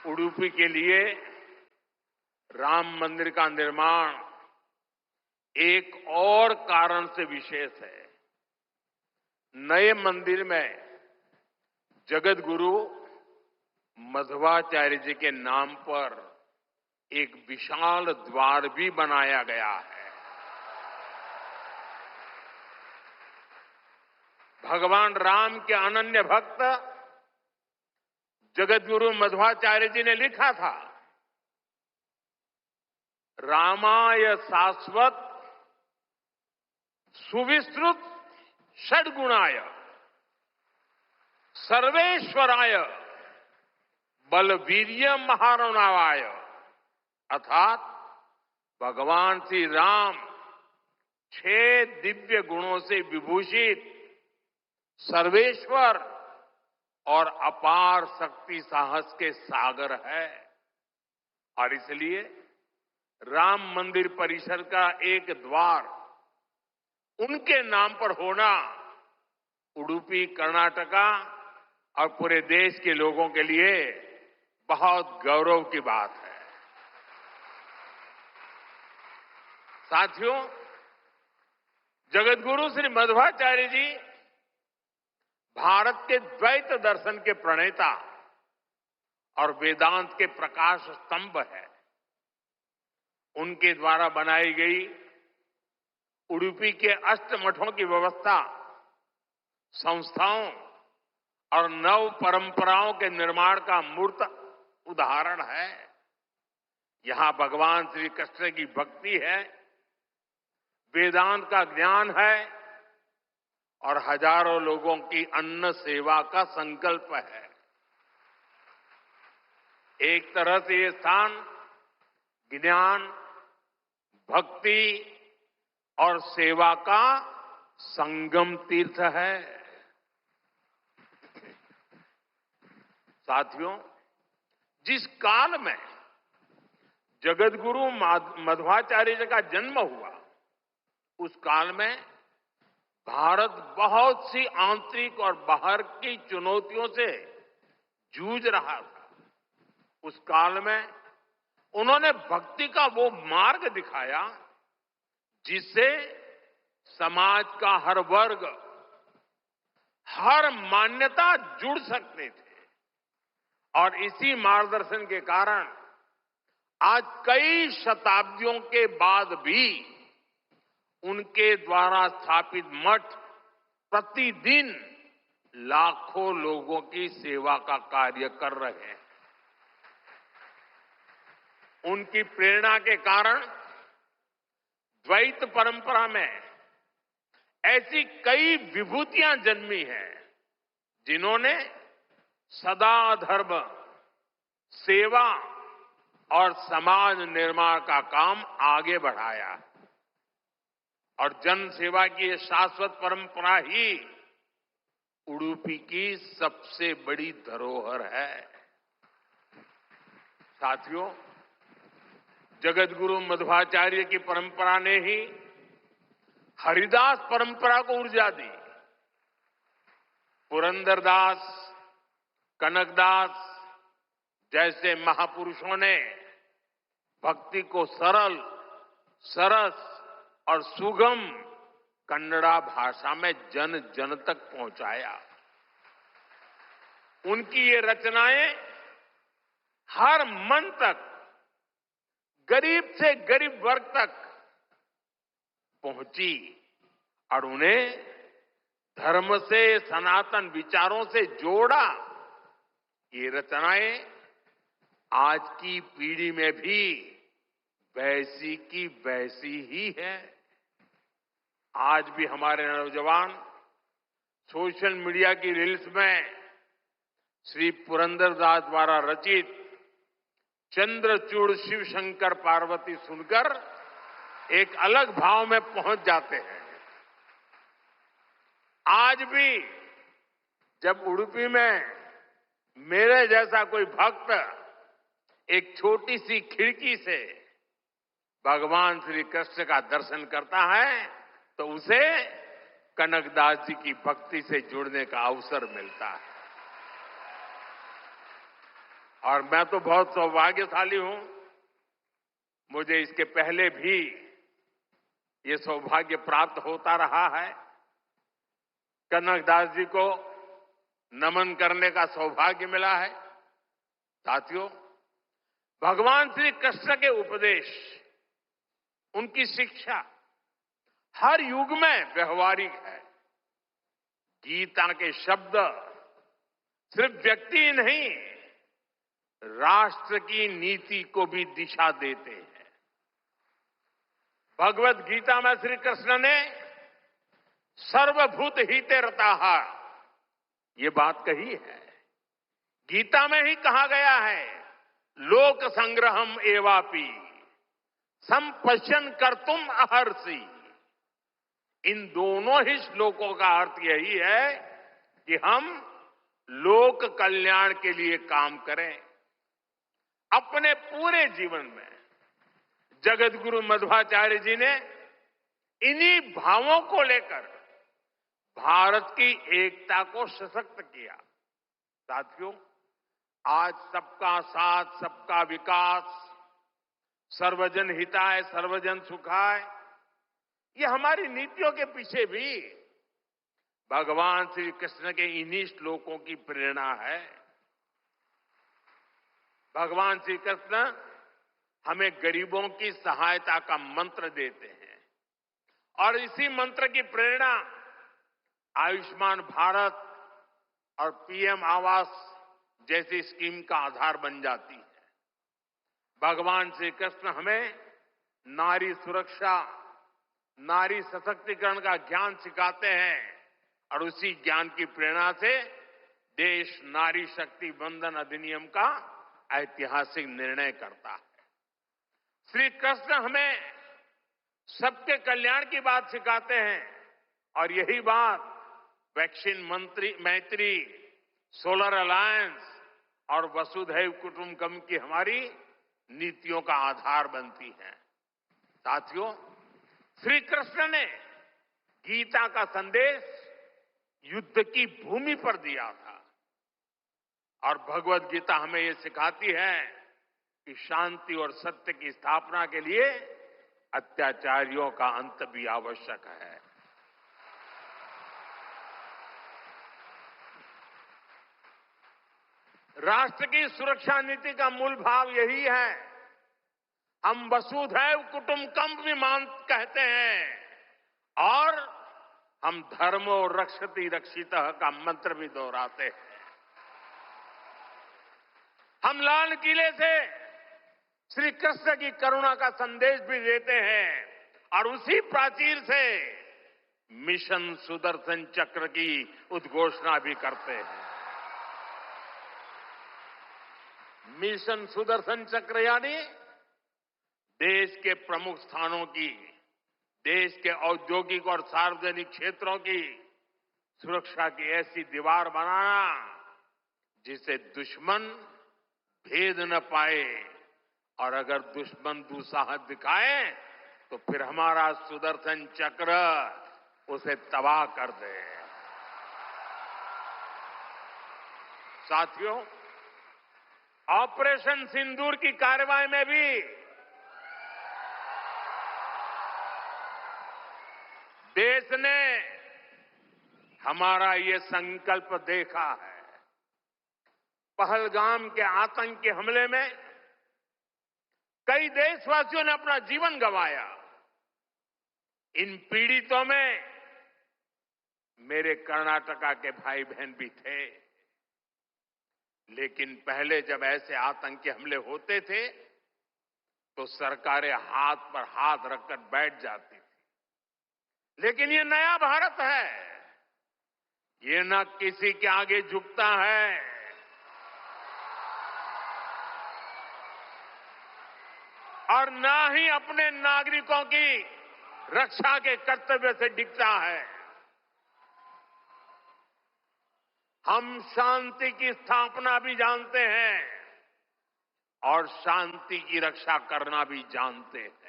उडुपी के लिए राम मंदिर का निर्माण एक और कारण से विशेष है। नए मंदिर में जगत गुरु मध्वाचार्य जी के नाम पर एक विशाल द्वार भी बनाया गया है। भगवान राम के अनन्य भक्त जगत गुरु मध्वाचार्य जी ने लिखा था, रामाय शाश्वत सुविस्तृत षड्गुणाय सर्वेश्वराय बलवीर्य महारणावाय, अर्थात भगवान श्री राम 6 दिव्य गुणों से विभूषित सर्वेश्वर और अपार शक्ति साहस के सागर है। और इसलिए राम मंदिर परिसर का एक द्वार उनके नाम पर होना उडुपी, कर्नाटका और पूरे देश के लोगों के लिए बहुत गौरव की बात है। साथियों, जगतगुरु श्री मध्वाचार्य जी भारत के द्वैत दर्शन के प्रणेता और वेदांत के प्रकाश स्तंभ है। उनके द्वारा बनाई गई उडुपी के अष्टमठों की व्यवस्था संस्थाओं और नव परंपराओं के निर्माण का मूर्त उदाहरण है। यहां भगवान श्री कृष्ण की भक्ति है, वेदांत का ज्ञान है और हजारों लोगों की अन्न सेवा का संकल्प है। एक तरह से ये स्थान ज्ञान, भक्ति और सेवा का संगम तीर्थ है। साथियों, जिस काल में जगतगुरु मध्वाचार्य जी का जन्म हुआ, उस काल में भारत बहुत सी आंतरिक और बाहर की चुनौतियों से जूझ रहा था। उस काल में उन्होंने भक्ति का वो मार्ग दिखाया जिससे समाज का हर वर्ग, हर मान्यता जुड़ सकते थे। और इसी मार्गदर्शन के कारण आज कई शताब्दियों के बाद भी उनके द्वारा स्थापित मठ प्रतिदिन लाखों लोगों की सेवा का कार्य कर रहे हैं। उनकी प्रेरणा के कारण द्वैत परंपरा में ऐसी कई विभूतियां जन्मी हैं जिन्होंने सदा धर्म, सेवा और समाज निर्माण का काम आगे बढ़ाया। और जन सेवा की ये शाश्वत परंपरा ही उडुपी की सबसे बड़ी धरोहर है। साथियों, जगतगुरु मध्वाचार्य की परंपरा ने ही हरिदास परंपरा को ऊर्जा दी। पुरंदरदास, कनकदास जैसे महापुरुषों ने भक्ति को सरल, सरस और सुगम कन्नड़ा भाषा में जन जन तक पहुंचाया। उनकी ये रचनाएं हर मन तक, गरीब से गरीब वर्ग तक पहुंची और उन्हें धर्म से, सनातन विचारों से जोड़ा। ये रचनाएं आज की पीढ़ी में भी वैसी की वैसी ही है। आज भी हमारे नौजवान सोशल मीडिया की रील्स में श्री पुरंदरदास द्वारा रचित चंद्रचूड़ शिव शंकर पार्वती सुनकर एक अलग भाव में पहुंच जाते हैं। आज भी जब उडुपी में मेरे जैसा कोई भक्त एक छोटी सी खिड़की से भगवान श्री कृष्ण का दर्शन करता है तो उसे कनकदास जी की भक्ति से जुड़ने का अवसर मिलता है। और मैं तो बहुत सौभाग्यशाली हूं, मुझे इसके पहले भी ये सौभाग्य प्राप्त होता रहा है। कनकदास जी को नमन करने का सौभाग्य मिला है। साथियों, भगवान श्री कृष्ण के उपदेश, उनकी शिक्षा हर युग में व्यवहारिक है। गीता के शब्द सिर्फ व्यक्ति ही नहीं, राष्ट्र की नीति को भी दिशा देते हैं। भगवत गीता में श्री कृष्ण ने सर्वभूत हिते रताः ये बात कही है। गीता में ही कहा गया है, लोक संग्रहम एवापि संपश्यन कर्तुम अहर्षि। इन दोनों ही श्लोकों का अर्थ यही है कि हम लोक कल्याण के लिए काम करें। अपने पूरे जीवन में जगत गुरु मध्वाचार्य जी ने इन्हीं भावों को लेकर भारत की एकता को सशक्त किया। साथियों, आज सबका साथ, सबका विकास, सर्वजन हिताय, सर्वजन सुखाय, ये हमारी नीतियों के पीछे भी भगवान श्री कृष्ण के इन्हीं श्लोकों की प्रेरणा है। भगवान श्री कृष्ण हमें गरीबों की सहायता का मंत्र देते हैं और इसी मंत्र की प्रेरणा आयुष्मान भारत और पीएम आवास जैसी स्कीम का आधार बन जाती है। भगवान श्री कृष्ण हमें नारी सुरक्षा, नारी सशक्तिकरण का ज्ञान सिखाते हैं और उसी ज्ञान की प्रेरणा से देश नारी शक्ति बंधन अधिनियम का ऐतिहासिक निर्णय करता है। श्री कृष्ण हमें सबके कल्याण की बात सिखाते हैं और यही बात वैक्सीन मैत्री, सोलर अलायंस और वसुधैव कुटुंबकम की हमारी नीतियों का आधार बनती है। साथियों, श्री कृष्ण ने गीता का संदेश युद्ध की भूमि पर दिया था और भगवत गीता हमें ये सिखाती है कि शांति और सत्य की स्थापना के लिए अत्याचारियों का अंत भी आवश्यक है। राष्ट्र की सुरक्षा नीति का मूल भाव यही है। हम वसुधैव कुटुंबकम विमान कहते हैं और हम धर्मो रक्षति रक्षितः का मंत्र भी दोहराते हैं। हम लाल किले से श्री कृष्ण की करुणा का संदेश भी देते हैं और उसी प्राचीर से मिशन सुदर्शन चक्र की उद्घोषणा भी करते हैं। मिशन सुदर्शन चक्र यानी देश के प्रमुख स्थानों की, देश के औद्योगिक और सार्वजनिक क्षेत्रों की सुरक्षा की ऐसी दीवार बनाना जिसे दुश्मन भेद न पाए और अगर दुश्मन दुस्साहस दिखाए तो फिर हमारा सुदर्शन चक्र उसे तबाह कर दे। साथियों, ऑपरेशन सिंदूर की कार्रवाई में भी देश ने हमारा ये संकल्प देखा है। पहलगाम के आतंकी हमले में कई देशवासियों ने अपना जीवन गंवाया। इन पीड़ितों में मेरे कर्नाटका के भाई बहन भी थे। लेकिन पहले जब ऐसे आतंकी हमले होते थे तो सरकारें हाथ पर हाथ रखकर बैठ जाती थी। लेकिन ये नया भारत है, ये न किसी के आगे झुकता है और न ही अपने नागरिकों की रक्षा के कर्तव्य से डिगता है। हम शांति की स्थापना भी जानते हैं और शांति की रक्षा करना भी जानते हैं।